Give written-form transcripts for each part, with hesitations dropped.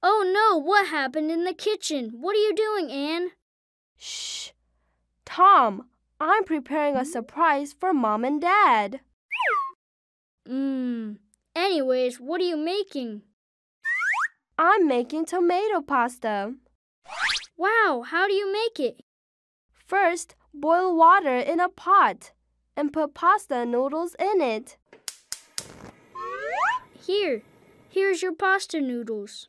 Oh no, what happened in the kitchen? What are you doing, Anne? Shh! Tom, I'm preparing a surprise for Mom and Dad. Anyways, what are you making? I'm making tomato pasta. Wow, how do you make it? First, boil water in a pot and put pasta noodles in it. Here's your pasta noodles.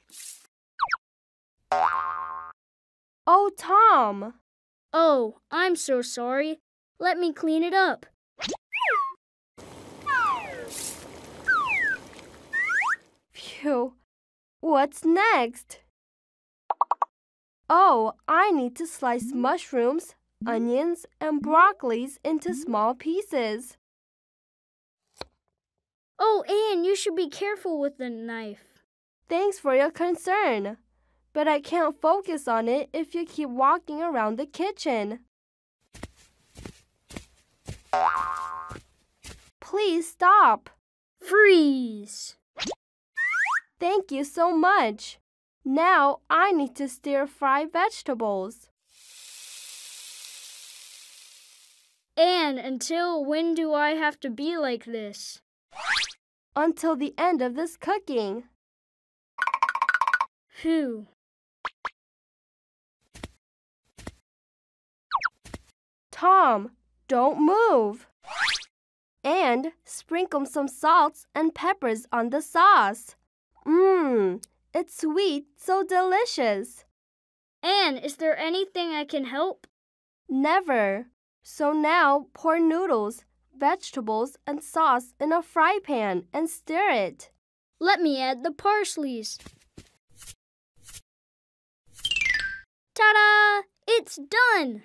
Oh, Tom! Oh, I'm so sorry. Let me clean it up. Phew! What's next? Oh, I need to slice mushrooms, onions, and broccolis into small pieces. Oh, Anne, you should be careful with the knife. Thanks for your concern, but I can't focus on it if you keep walking around the kitchen. Please stop. Freeze! Thank you so much. Now I need to stir-fry vegetables. Anne, until when do I have to be like this? Until the end of this cooking. Phew. Tom, don't move. And sprinkle some salts and peppers on the sauce. It's sweet, so delicious. Anne, is there anything I can help? Never. So now pour noodles, vegetables, and sauce in a fry pan and stir it. Let me add the parsleys. Ta-da! It's done!